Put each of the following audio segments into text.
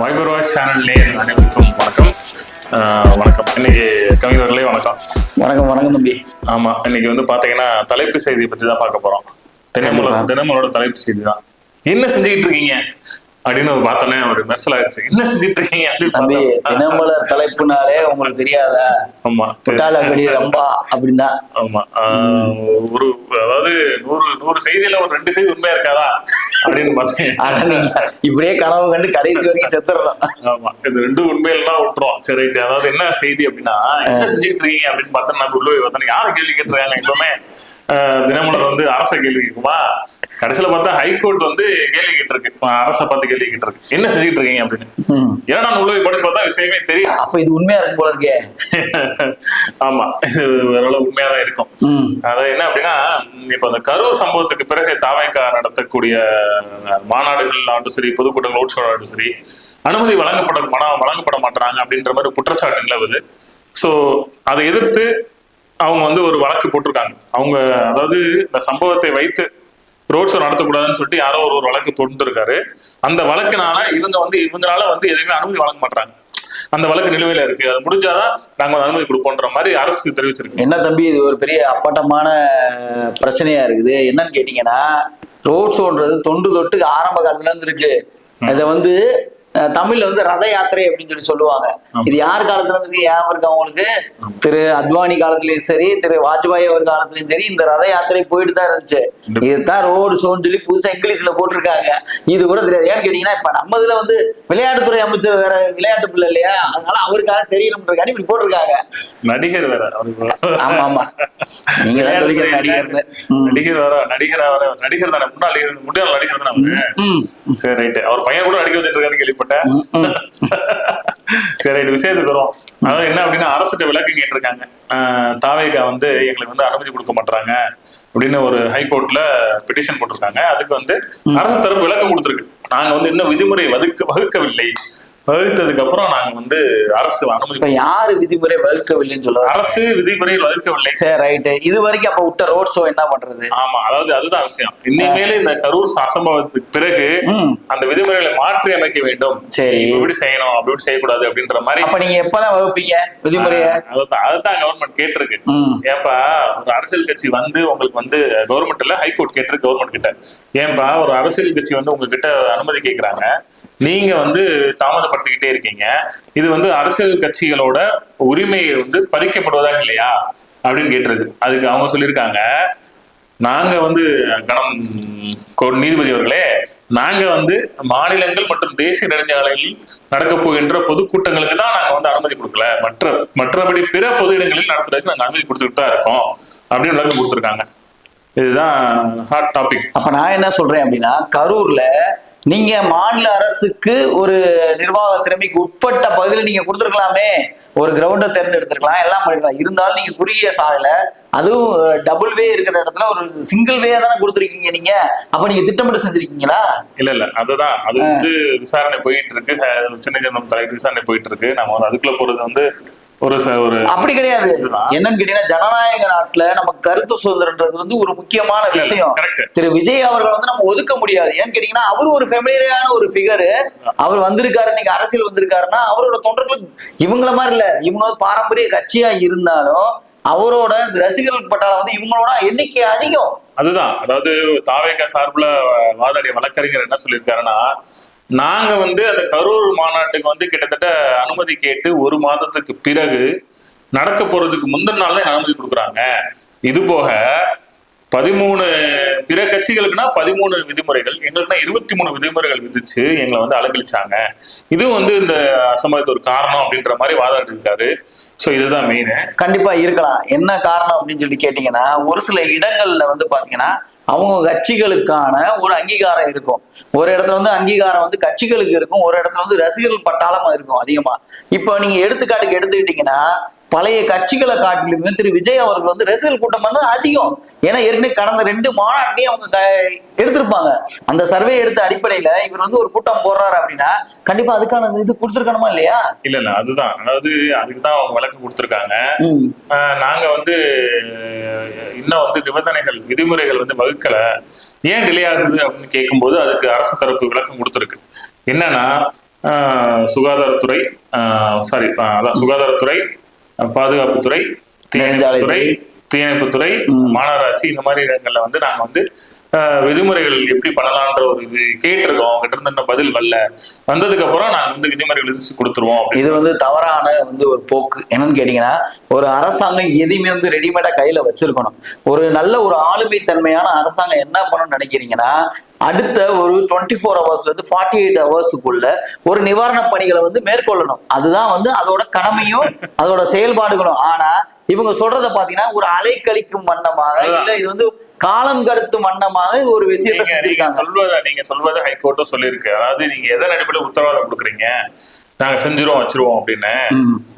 Wiper voice channel நேயர்கள் அனைவருக்கும் வணக்கம். வணக்கம். இன்னைக்கு கவிஞர்களே வணக்கம். வணக்கம் வணக்கம் தம்பி. ஆமா, இன்னைக்கு வந்து பாத்தீங்கன்னா தலைப்பு செய்தியை பத்தி தான் பார்க்க போறோம். தினமலரோட தலைப்பு செய்தி தான். என்ன செஞ்சுக்கிட்டு இருக்கீங்க அப்படின்னு பார்த்தோன்னே ஒரு மெர்சல் ஆயிடுச்சு. என்ன செஞ்சுட்டு இருக்கீங்க தம்பி? தினமலர் தலைப்புனாலே உங்களுக்கு தெரியாதா? ஆமா, ரொம்ப அப்படின்னா. ஆமா, ஒரு அதாவது 100 செய்தியில ஒரு 2 செய்தி உண்மையா இருக்காதா அப்படின்னு பார்த்தேன். இப்படியே கனவு கண்டு கடைசி வரைக்கும் செத்துறோம். ஆமா, இது 2 உண்மையெல்லாம் விட்டுரும். சரி ரைட். அதாவது என்ன செய்தி அப்படின்னா, என்ன செஞ்சுட்டு இருக்கீங்க அப்படின்னு பார்த்தா நான் உள்ள போய் பார்த்தேன். யாரை கேள்வி கேட்டுருக்காங்க? எப்பவுமே தினமலர் வந்து அரசை கேள்வி கேட்குமா, கடைசியில பார்த்தா ஹைகோர்ட் வந்து கேள்வி கேட்டிருக்கு, அரசை பார்த்து கேள்வி கேட்டிருக்கு, என்ன செஞ்சுட்டு இருக்கீங்க அப்படின்னு. ஏன்னா நான் உள்ள போய் படிச்சு பார்த்தா விஷயமே தெரியும். அப்ப இது உண்மையா இருக்கும் போல இருக்கே. ஆமா, இது ஓரளவு உண்மையாதான் இருக்கும். அதாவது என்ன அப்படின்னா, இப்ப அந்த கரூர் சம்பவத்துக்கு பிறகு தாவேகா நடத்தக்கூடிய மாநாடுகள் ஆண்டும் சரி, பொதுக்கூட்டங்கள் ரோட் ஷோ ஆண்டும் சரி, அனுமதி வழங்கப்பட மாட்டாங்க அப்படின்ற மாதிரி குற்றச்சாட்டு நிலவுது. சோ அதை எதிர்த்து அவங்க வந்து ஒரு வழக்கு போட்டிருக்காங்க. அவங்க அதாவது இந்த சம்பவத்தை வைத்து ரோட் ஷோ நடத்தக்கூடாதுன்னு சொல்லிட்டு யாரோ ஒரு வழக்கு தொடுத்திருக்காரு. அந்த வழக்குனால இவங்களால வந்து எதுவுமே அனுமதி வழங்க மாட்டாங்க. அந்த வழக்கு நிலுவையில இருக்கு. அது முடிஞ்சாதான் நாங்க அனுமதி கொடுப்போன்ற மாதிரி அரசு தெரிவிச்சிருக்கு. என்ன தம்பி, இது ஒரு பெரிய அப்பட்டமான பிரச்சனையா இருக்குது. என்னன்னு கேட்டீங்கன்னா, ரோட் ஷோன்றது தொண்டு தொட்டு ஆரம்ப காலத்துல இருந்து இருக்கு. இதை வந்து தமிழ்ல வந்து ரத யாத்திரை அப்படின்னு சொல்லுவாங்க. இது யார் காலத்துல இருந்து ஞாபகம் இருக்கு அவங்களுக்கு? திரு அத்வானி காலத்திலயும் சரி, திரு வாஜ்பாய் அவர் காலத்திலயும் சரி, இந்த ரத யாத்திரை போயிட்டு தான் இருந்துச்சு. இதுதான் ரோடு ஷோன்னு சொல்லி புதுசா இங்கிலீஷ்ல போட்டிருக்காங்க. இது கூட தெரியாது. ஏன்னு கேட்டீங்கன்னா, இப்ப நம்ம இதுல வந்து விளையாட்டுத்துறை அமைச்சர் வேற, விளையாட்டு பிள்ளை இல்லையா, அதனால அவருக்காக தெரியணும்ன்றக்காண்டி இப்படி போட்டிருக்காங்க. நடிகர் வேற. ஆமா ஆமா, நீங்க நடிகர் வேற, நடிகர் தானே, முன்னாள் நடிகர் தானே. சரி ரைட். அவர் பையன் கூட நடிக்க வச்சுட்டு இருக்காரு கேள்விப்பட்டேன். சரி, விஷயத்துக்கு வரும். அதாவது என்ன அப்படின்னா, அரசுக்கு விளக்கு கேட்டிருக்காங்க. தாவேகா வந்து எங்களுக்கு வந்து அனுமதி கொடுக்க மாட்டாங்க அப்படின்னு ஒரு ஹைகோர்ட்ல பெட்டிஷன் போட்டிருக்காங்க. அதுக்கு வந்து அரசு தரப்பு விளக்கம் கொடுத்துருக்கு. நாங்க வந்து இன்னும் விதிமுறை வகுக்கவில்லை, வகுத்ததுக்கு அப்புறம் நாங்க வந்து அரசு அனுமதி. இப்ப யாரு விதிமுறை வகுக்கவில்லைன்னு சொல்லுவாங்க? அரசு விதிமுறை வகுக்கவில்லை. சரி ரைட். இது வரைக்கும் அப்ப விட்ட ரோட் ஷோ என்ன பண்றது? ஆமா, அதாவது அதுதான் விஷயம். இனிமேல இந்த கரூர் அசம்பவத்துக்கு பிறகு அந்த விதிமுறைகளை மாற்றி அமைக்க வேண்டும். சரி, இப்படி செய்யணும், அப்படி செய்யக்கூடாது அப்படின்ற மாதிரி. அப்ப நீங்க எப்பதான் வகுப்பீங்க விதிமுறைய? அதான் கவர்மெண்ட் கேட்டிருக்கு. ஏன்பா ஒரு அரசியல் கட்சி வந்து உங்களுக்கு வந்து கவர்மெண்ட்ல ஹைகோர்ட் கேட்டிருக்கு கவர்மெண்ட் கிட்ட, ஏன்பா ஒரு அரசியல் கட்சி வந்து உங்ககிட்ட அனுமதி கேட்கிறாங்க, நீங்க வந்து தாமதப்படுத்திக்கிட்டே இருக்கீங்க, இது வந்து அரசியல் கட்சிகளோட உரிமையை வந்து பறிக்கப்படுவதாக இல்லையா அப்படின்னு கேட்டிருக்கு. அதுக்கு அவங்க சொல்லியிருக்காங்க, நாங்க வந்து நீதிபதி அவர்களே, நாங்க வந்து மாநிலங்கள் மற்றும் தேசிய நெடுஞ்சாலைகளில் நடக்க போகின்ற பொதுக்கூட்டங்களுக்கு தான் நாங்க வந்து அனுமதி கொடுக்கல, மற்றபடி பிற பொது இடங்களில் நடத்துறதுக்கு நாங்க அனுமதி கொடுத்துட்டு தான் இருக்கோம் அப்படின்னு விளக்கம் கொடுத்துருக்காங்க. இதுதான் ஹாட் டாபிக். அப்ப நான் என்ன சொல்றேன் அப்படின்னா, கரூர்ல நீங்க மாநில அரசுக்கு ஒரு நிர்வாக திறமைக்கு உட்பட்ட பகுதியில் நீங்க கொடுத்துருக்கலாமே, ஒரு கிரவுண்டை தேர்ந்தெடுத்திருக்கலாம், எல்லாம் பண்ணிருக்கலாம். இருந்தாலும் நீங்க குறுகிய சாலையில, அதுவும் டபுள் வே இருக்கிற இடத்துல ஒரு சிங்கிள் வே தானே கொடுத்துருக்கீங்க நீங்க. அப்ப நீங்க திட்டமிட்டு செஞ்சிருக்கீங்களா? இல்ல அதுதான், அது வந்து விசாரணை போயிட்டு இருக்கு. உச்சநீதிமன்றம் தலைவர் விசாரணை போயிட்டு இருக்கு. நம்ம அதுக்குள்ள போறது வந்து ஒரு அப்படி கிடையாது. என்னன்னு கேட்டீங்கன்னா, ஜனநாயக நாட்டுல நமக்கு கருத்து சுதந்திரன்றது வந்து ஒரு முக்கியமான விஷயம். திரு விஜய் அவர்கள் வந்து நம்ம ஒதுக்க முடியாது. ஏன்னு கேட்டீங்கன்னா, அவரு ஒரு ஃபெமிலியரான ஒரு ஃபிகரு. அவர் வந்திருக்காரு, இன்னைக்கு அரசியல் வந்திருக்காருன்னா அவரோட தொண்டர்களுக்கு இவங்கள மாதிரி இல்ல, இவங்க பாரம்பரிய கட்சியா இருந்தாலும் அவரோட ரசிகர்கள் பட்டாளம் வந்து இவங்களோட எண்ணிக்கை அதிகம். அதுதான், அதாவது தாவேகா சார்புல வாதாடிய வழக்கறிஞர் என்ன சொல்லியிருக்காருன்னா, நாங்க வந்து அந்த கரூர் மாநாட்டுக்கு வந்து கிட்டத்தட்ட அனுமதி கேட்டு 1 மாதத்துக்கு பிறகு நடக்க போறதுக்கு முந்தின நாள் தான் அனுமதி கொடுக்குறாங்க. இது போக 13 பிற கட்சிகளுக்குன்னா 13 விதிமுறைகள், எங்களுக்குன்னா 23 விதிமுறைகள் விதிச்சு எங்களை வந்து அலங்கழிச்சாங்க. இதுவும் வந்து இந்த அசம்பவத்து ஒரு காரணம் அப்படின்ற மாதிரி வாதாடி இருக்காரு. சோ இதுதான் மெயின். கண்டிப்பா இருக்கலாம். என்ன காரணம் அப்படின்னு சொல்லி கேட்டீங்கன்னா, ஒரு சில இடங்கள்ல வந்து பாத்தீங்கன்னா அவங்க கட்சிகளுக்கான ஒரு அங்கீகாரம் இருக்கும். ஒரு இடத்துல வந்து அங்கீகாரம் வந்து கட்சிகளுக்கு இருக்கும், ஒரு இடத்துல வந்து ரசிகர்கள் பட்டாளமா இருக்கும் அதிகமா. இப்போ நீங்க எடுத்துக்காட்டுக்கு எடுத்துக்கிட்டீங்கன்னா, பழைய கட்சிகளை காட்டிலுமே திரு விஜய் அவர்கள் வந்து ரசிகர் கூட்டம் வந்து அதிகம். ஏன்னா ஏற்கனவே கடந்த 2 மாநாட்டையும் அவங்க எடுத்திருப்பாங்க. அந்த சர்வே எடுத்த அடிப்படையில இவர் வந்து ஒரு கூட்டம் போடுறாரு அப்படின்னா கண்டிப்பா அதுக்கான இது கொடுத்துருக்கணுமா இல்லையா? இல்ல அதுதான், அதாவது அதுக்குதான் அவங்க விளக்கம் கொடுத்துருக்காங்க. நாங்க வந்து இன்னும் வந்து நிபந்தனைகள் விதிமுறைகள் வந்து வகுக்கல, ஏன் டிலே ஆகுது அப்படின்னு கேட்கும்போது அதுக்கு அரசு தரப்பு விளக்கம் கொடுத்துருக்கு. என்னன்னா, சுகாதாரத்துறை, சாரி அதான் சுகாதாரத்துறை, பாதுகாப்புத்துறை, தீயணைப்புத்துறை, மாநகராட்சி, இந்த மாதிரி இடங்கள்ல வந்து நாங்க வந்து விதிமுறைகள் எப்படி பண்ணலான்ற ஒரு இது கேட்டிருக்கோம். அவங்ககிட்ட இருந்து இன்னும் பதில் வரல. வந்ததுக்கு அப்புறம் நாங்க வந்து விதிமுறைகள் விதிச்சு கொடுத்துருவோம். இது வந்து தவறான வந்து ஒரு போக்கு. என்னன்னு கேட்டீங்கன்னா, ஒரு அரசாங்கம் எதையுமே வந்து ரெடிமேடா கையில வச்சிருக்கணும். ஒரு நல்ல ஒரு ஆளுமை தன்மையான அரசாங்கம் என்ன பண்ணணும்னு நினைக்கிறீங்கன்னா, அடுத்த ஒரு 24 ஹவர்ஸ்ல இருந்து 48 ஹவர்ஸுக்குள்ள ஒரு நிவாரண பணிகளை வந்து மேற்கொள்ளணும். அதுதான் வந்து அதோட கடமையும் அதோட செயல்பாடுகளும். ஆனா இவங்க சொல்றத பாத்தீங்கன்னா, ஒரு அலைக்கழிக்கும் வண்ணமாக, இல்ல இது வந்து காலம் கடத்தும் வண்ணமாக ஒரு விஷயத்தை நீங்க சொல்வதை ஹைகோர்ட்டும் சொல்லியிருக்கு. அதாவது நீங்க எதன் அடிப்படையில் உத்தரவாதம் கொடுக்குறீங்க, நாங்க செஞ்சிருவோம் வச்சிருவோம் அப்படின்னு.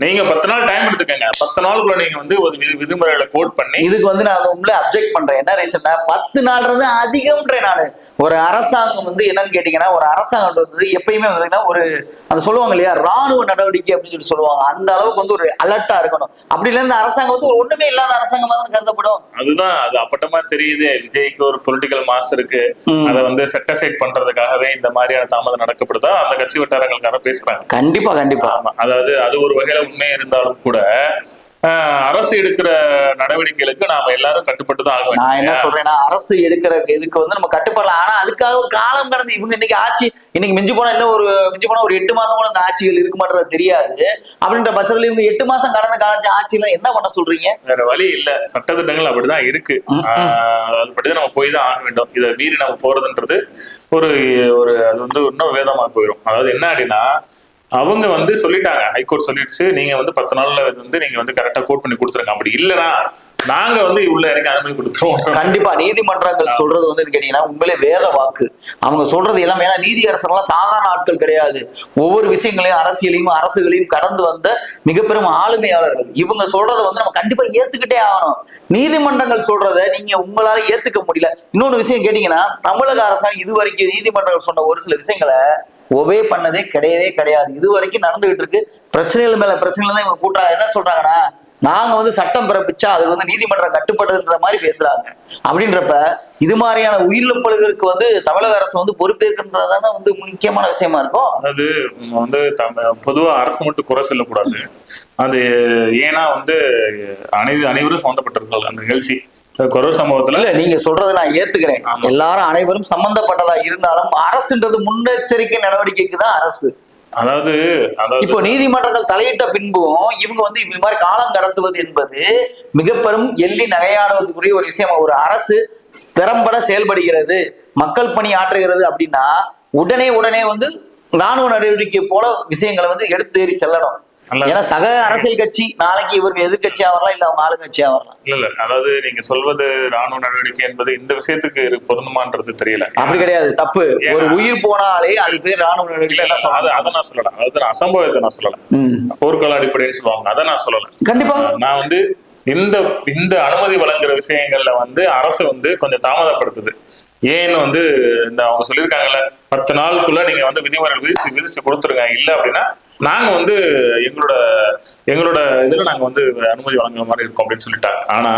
நீங்க 10 நாள் டைம் எடுத்துக்கங்க. 10 நாளுக்குள்ள நீங்க வந்து ஒரு விதிமுறைகளை கோட் பண்ணி. இதுக்கு வந்து நான் உங்களை அப்செக்ட் பண்றேன். என்ன ரீசன்னா, 10 நாள்ன்றது அதிகம்ன்ற. நான் ஒரு அரசாங்கம் வந்து என்னன்னு கேட்டீங்கன்னா, ஒரு அரசாங்கம்ன்றது எப்பயுமே வந்து ஒரு அதை சொல்லுவாங்க இல்லையா, ராணுவ நடவடிக்கை அப்படின்னு சொல்லுவாங்க. அந்த அளவுக்கு வந்து ஒரு அலர்ட்டா இருக்கணும். அப்படி இல்ல இந்த அரசாங்கம் வந்து ஒரு ஒண்ணுமே இல்லாத அரசாங்கமா தான் கருதப்படும். அதுதான் அது அப்பட்டமா தெரியுது. விஜய்க்கு ஒரு பொலிட்டிக்கல் மாஸ் இருக்கு. அதை வந்து செட்டசைட் பண்றதுக்காகவே இந்த மாதிரியான தாமதம் நடக்கப்படுதா அந்த கட்சி வட்டாரங்களுக்காக பேசுறாங்க. கண்டிப்பா கண்டிப்பா. அதாவது அது ஒரு வகையில உண்மை இருந்தாலும் கூட அரசு எடுக்கிற நடவடிக்கைகளுக்கு நாம எல்லாரும் கட்டுப்பட்டு தான் ஆகும். நான் என்ன சொல்றேன்னா, அரசு எடுக்கிற இதுக்கு வந்து நம்ம கட்டுப்படலாம். ஆனா அதுக்காக காலம் கடந்து இவங்க இன்னைக்கு ஆட்சி இன்னைக்கு மிஞ்சி போனா என்ன ஒரு 8 மாசம் கூட அந்த ஆட்சிகள் இருக்க மாட்டது தெரியாது. அப்படின்ற பட்சத்துல இவங்க 8 மாசம் கடந்த காலத்து ஆட்சியில என்ன பண்ண சொல்றீங்க? வேற வழி இல்ல. சட்டத்திட்டங்கள் அப்படிதான் இருக்கு. அதுபடிதான் நம்ம போய் தான் ஆக வேண்டும். இதை மீறி நம்ம போறதுன்றது ஒரு அது வந்து இன்னும் வேதமா போயிடும். அதாவது என்ன அப்படின்னா, அவங்க வந்து சொல்லிட்டாங்க, ஹைகோர்ட் சொல்லிடுச்சு, நீங்க வந்து 10 நாள்ல வந்து நீங்க வந்து கரெக்டா கோட் பண்ணி கொடுத்துருங்க. அப்படி இல்லைன்னா நாங்க வந்து உள்ள இறக்கி அனுமதி கொடுத்துருவோம். கண்டிப்பா நீதிமன்றங்கள் சொல்றது வந்து கேட்டீங்கன்னா உண்மையிலே வேத வாக்கு. அவங்க சொல்றது எல்லாமே, ஏன்னா நீதி அரசர்கள்லாம் சாதாரண ஆட்கள் கிடையாது. ஒவ்வொரு விஷயங்களையும் அரசியலையும் அரசுகளையும் கடந்து வந்த மிகப்பெரும் ஆளுமையாளர்கள். இவங்க சொல்றதை வந்து நம்ம கண்டிப்பா ஏத்துக்கிட்டே ஆகணும். நீதிமன்றங்கள் சொல்றதை நீங்க உங்களால ஏத்துக்க முடியல. இன்னொன்னு விஷயம் கேட்டீங்கன்னா, தமிழக அரசாங்கம் இதுவரைக்கும் நீதிமன்றங்கள் சொன்ன ஒரு சில விஷயங்களை ஒபே பண்ணதே கிடையாது. இது வரைக்கும் நடந்துகிட்டு இருக்கு. பிரச்சனைகள் மேல பிரச்சனைகள் தான் இவங்க கூட்டாங்க. என்ன சொல்றாங்கன்னா, நாங்க வந்து சட்டம் பிறப்பிச்சா அது வந்து நீதிமன்றம் கட்டுப்படுதுன்ற மாதிரி பேசுறாங்க. அப்படின்றப்ப இது மாதிரியான உயிரிழப்புகளுக்கு வந்து தமிழக அரசு வந்து பொறுப்பேற்கின்றதான வந்து முக்கியமான விஷயமா இருக்கும். அது வந்து பொதுவா அரசு மட்டும் குறை சொல்லக்கூடாது. அது ஏன்னா வந்து அனைவரும் சம்பந்தப்பட்டிருக்காங்க அந்த நிகழ்ச்சி கொரோனா சம்பவத்துல. இல்ல நீங்க சொல்றதை நான் ஏத்துக்கிறேன். எல்லாரும் அனைவரும் சம்பந்தப்பட்டதா இருந்தாலும் அரசுன்றது முன்னெச்சரிக்கை நடவடிக்கைக்கு தான் அரசு. அதாவது இப்போ நீதிமன்றங்கள் தலையிட்ட பின்பும் இவங்க வந்து இந்த மாதிரி காலம் கடத்துவது என்பது மிக பெரும் எள்ளி நகையாடுவதற்குரிய ஒரு விஷயம். ஒரு அரசு திறம்பட செயல்படுகிறது, மக்கள் பணி ஆற்றுகிறது அப்படின்னா உடனே வந்து ராணுவ நடவடிக்கை போல விஷயங்களை வந்து எடுத்து செல்லணும். ஏன்னா சக அரசியல் கட்சி நாளைக்கு இவருக்கு எதிர்கட்சியா வரலாம், இல்ல அவங்க ஆளுங்கட்சியா வரலாம். இல்ல அதாவது நீங்க சொல்வது ராணுவ நடவடிக்கை என்பது இந்த விஷயத்துக்கு பொருந்துமான்றது தெரியல. அப்படி கிடையாது, தப்பு. ஒரு உயிர் போனாலே அது பேர் ராணுவ நடவடிக்கை. அதை நான் சொல்லலாம். அதாவது நான் அசம்பவத்தை நான் சொல்லலாம். போர்க்கால அடிப்படைன்னு சொல்லுவாங்க, அதை நான் சொல்லலாம். கண்டிப்பா நான் வந்து இந்த அனுமதி வழங்குற விஷயங்கள்ல வந்து அரசு வந்து கொஞ்சம் தாமதப்படுத்துது. ஏன்னு வந்து இந்த அவங்க சொல்லியிருக்காங்கல்ல, 10 நாளுக்குள்ள நீங்க வந்து விதிமுறைகள் விதிச்சு கொடுத்துருங்க. இல்லை அப்படின்னா நாங்க வந்து எங்களோட இதுல நாங்க வந்து அனுமதி வழங்குற மாதிரி இருக்கோம் அப்படின்னு சொல்லிட்டாங்க. ஆனா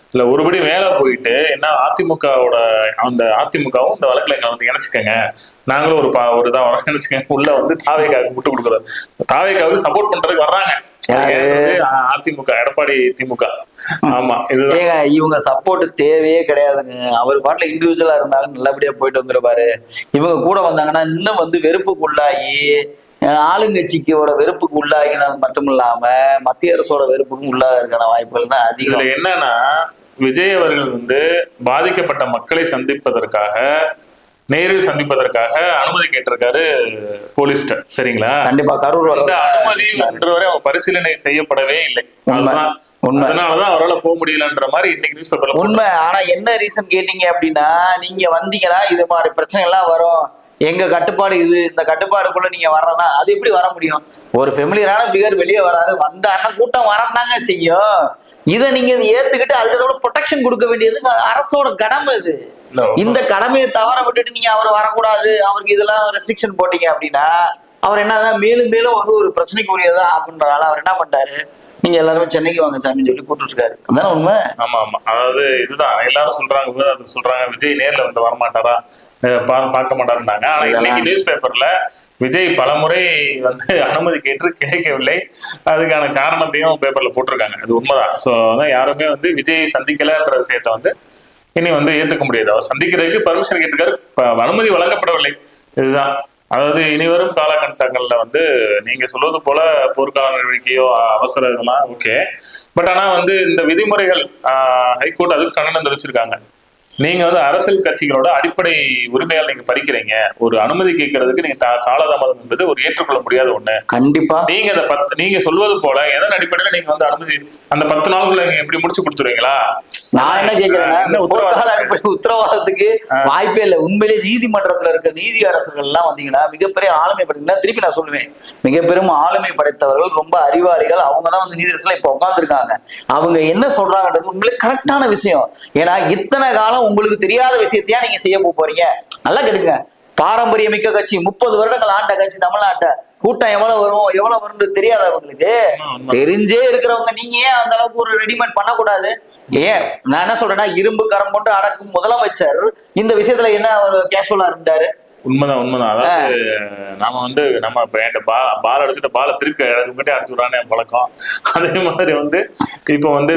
இதுல ஒருபடி மேல போயிட்டு என்ன, அதிமுகவோட அதிமுகவும் இந்த வழக்குல எங்களை வந்து இணைச்சுக்கங்க, நாங்களும் ஒரு இதான் வர நினைச்சுக்கங்க, உள்ள வந்து தாவேக்காவுக்கு விட்டு கொடுக்குறது. தாவேக்காவுக்கு சப்போர்ட் பண்றதுக்கு வர்றாங்க அதிமுக, எடப்பாடி திமுக. ஆமா, இதுதான் இவங்க சப்போர்ட் தேவையே கிடையாதுங்க. அவர் பாட்டுல இண்டிவிஜுவலா இருந்தாலும் நல்லபடியா போயிட்டு வந்துருப்பாரு. இவங்க கூட வந்தாங்கன்னா இன்னும் வந்து வெறுப்புக்குள்ளாகி, ஆளுங்கட்சிக்கோட வெறுப்புக்கு உள்ளாகினது மட்டும் இல்லாம மத்திய அரசோட வெறுப்புக்கும் உள்ளாக இருக்கான வாய்ப்புகள் தான் அதிகம். என்னன்னா, விஜய் அவர்கள் வந்து பாதிக்கப்பட்ட மக்களை சந்திப்பதற்காக, நேரில் சந்திப்பதற்காக அனுமதி கேட்டிருக்காரு போலீஸ்ட. சரிங்களா? கண்டிப்பா. கரூர் அனுமதி இன்று வரை அவங்க பரிசீலனை செய்யப்படவே இல்லை. அதனாலதான் அவரால் போக முடியலன்ற மாதிரி இன்னைக்கு நியூஸ் பேப்பர்ல உண்மை. ஆனா என்ன ரீசன் கேட்டீங்க அப்படின்னா, நீங்க வந்தீங்கன்னா இது மாதிரி பிரச்சனை எல்லாம் வரும், எங்க கட்டுப்பாடு இது, இந்த கட்டுப்பாடுக்குள்ள நீங்க வர்றதா, அது எப்படி வர முடியும்? ஒரு ஃபெமிலியரான பிகர் வெளியே வராது, வந்த அண்ணன் கூட்டம் வரதாங்க செய்யும். இதை நீங்க ஏத்துக்கிட்டு அதுக்கு ப்ரொடெக்ஷன் கொடுக்க வேண்டியது அரசோட கடமை. இது இந்த கடமையை தவற விட்டுட்டு நீங்க அவர் வரக்கூடாது, அவருக்கு இதெல்லாம் ரெஸ்ட்ரிக்ஷன் போட்டீங்க அப்படின்னா அவர் என்ன மேலும் மேலும் வந்து ஒரு பிரச்சனைக்கு உரியதா ஆகுன்றதால அவர் என்ன பண்ணிட்டாரு, நீங்க எல்லாரும் சென்னைக்கு வாங்க சாமின்னு சொல்லி கூப்பிட்டு இருக்காரு. அதான் உண்மை. ஆமா ஆமா, அதாவது இதுதான் எல்லாரும் சொல்றாங்க, அது சொல்றாங்க விஜய் நேர்ல வந்து வரமாட்டாரா, பார்க்க மாட்டாருன்னாங்க. ஆனா இன்னைக்கு நியூஸ் பேப்பர்ல விஜய் பலமுறை வந்து அனுமதி கேட்டு கிடைக்கவில்லை, அதுக்கான காரணத்தையும் பேப்பர்ல போட்டிருக்காங்க. அது உண்மைதான். ஸோ அதான் யாருமே வந்து விஜய் சந்திக்கலன்ற விஷயத்த வந்து இனி வந்து ஏத்துக்க முடியாது. அவர் சந்திக்கிறதுக்கு பர்மிஷன் கேட்டிருக்காரு, அனுமதி வழங்கப்படவில்லை. இதுதான். அதாவது இனி வரும் காலகட்டங்கள்ல வந்து நீங்க சொல்வது போல போர்க்கால நடவடிக்கையோ அவசர இதெல்லாம் ஓகே, பட் ஆனா வந்து இந்த விதிமுறைகள் ஹைகோர்ட் அதுக்கு கண்டனம் தெரிவிச்சிருக்காங்க. நீங்க வந்து அரசியல் கட்சிகளோட அடிப்படை உரிமையால் நீங்க பறிக்கிறீங்க. ஒரு அனுமதி கேட்கறதுக்கு நீங்க காலதாமதம் என்பது ஒரு ஏற்றுக்கொள்ள முடியாத ஒண்ணு. கண்டிப்பா நீங்க அந்த நீங்க சொல்வது போல எதன் அடிப்படையில நீங்க வந்து அனுமதி அந்த 10 நாளுக்குள்ள நீங்க எப்படி முடிச்சு கொடுத்துருவீங்களா? நான் என்ன கேட்கிறேன்னா, உத்தரவாதத்துக்கு வாய்ப்பே இல்லை. உண்மையிலேயே நீதிமன்றத்துல இருக்க நீதி அரசர்கள் எல்லாம் வந்தீங்கன்னா மிகப்பெரிய ஆளுமை படைத்தீங்கன்னா, திருப்பி நான் சொல்லுவேன், மிகப்பெரும் ஆளுமை படைத்தவர்கள், ரொம்ப அறிவாளிகள், அவங்க தான் வந்து நீதி அரசுல இப்ப உட்காந்துருக்காங்க. அவங்க என்ன சொல்றாங்கன்றது உண்மையிலே கரெக்டான விஷயம். ஏன்னா இத்தனை காலம் உங்களுக்கு தெரியாத விஷயத்தையா நீங்க செய்ய போறீங்க. நல்லா கேளுங்க, பாரம்பரிய மிக்க கட்சி, 30 வருடங்கள் ஆண்ட கட்சி தமிழ்நாட்டை, கூட்டம் எவ்வளவு வரும்னு தெரியாதவங்களுக்கு தெரிஞ்சே இருக்கிறவங்க நீங்க ஏன் அந்த அளவுக்கு ஒரு ரெடிமேட் பண்ணக்கூடாது? ஏன் நான் என்ன சொல்றேன்னா, இரும்பு கரம் கொண்டு அடக்கும் முதலமைச்சர் இந்த விஷயத்துல என்ன கேஷுவலா இருந்தாரு? உண்மைதான். அதாவது நாம வந்து நம்ம பால் அடிச்சுட்டு பாலை திருப்பி உங்ககிட்ட அடிச்சு விடானே பழக்கம். அதே மாதிரி வந்து இப்போ வந்து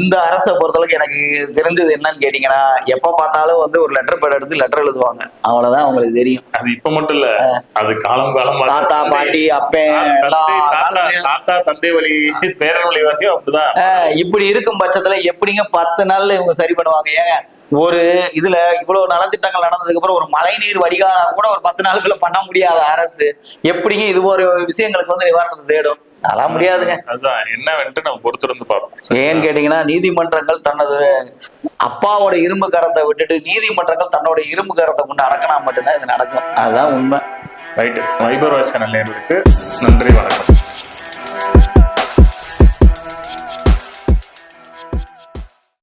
இந்த அரசை பொறுத்தளவுக்கு எனக்கு தெரிஞ்சது என்னன்னு கேட்டீங்கன்னா, எப்ப பார்த்தாலும் வந்து ஒரு லெட்டர் பேட் எடுத்து லெட்டர் எழுதுவாங்க, அவ்வளவுதான் அவங்களுக்கு தெரியும். அது இப்ப மட்டும் இல்ல, அது காலம் தாத்தா பாட்டி அப்பன் தாத்தா தந்தை வழி பேரன் வழி வரையும் அப்படிதான். இப்படி இருக்கும் பட்சத்துல எப்படிங்க 10 நாள்ல இவங்க சரி பண்ணுவாங்க? ஏங்க ஒரு இதுல இவ்வளவு நலத்திட்டங்கள் நடந்ததுக்கு அப்புறம் ஒரு மழைநீர் வடிகாலா கூட ஒரு 10 நாளுக்குள்ள பண்ண முடியாத அரசு எப்படிங்க இது ஒரு விஷயங்களுக்கு வந்து நிவாரணத்தை தேடும்? அதெல்லாம் முடியாதுங்க. அதுதான் என்னவென்று நம்ம பொறுத்திருந்து பார்ப்போம். ஏன்னு கேட்டீங்கன்னா, நீதிமன்றங்கள் தனது அப்பாவோட இரும்பு கரத்தை விட்டுட்டு நீதிமன்றங்கள் தன்னோட இரும்பு கரத்தை கொண்டு அடக்கினா மட்டும்தான் இது நடக்கும். அதுதான் உண்மை. ரைட்டு. வைபர் சேனல் நேயர்களுக்கு நன்றி, வணக்கம்.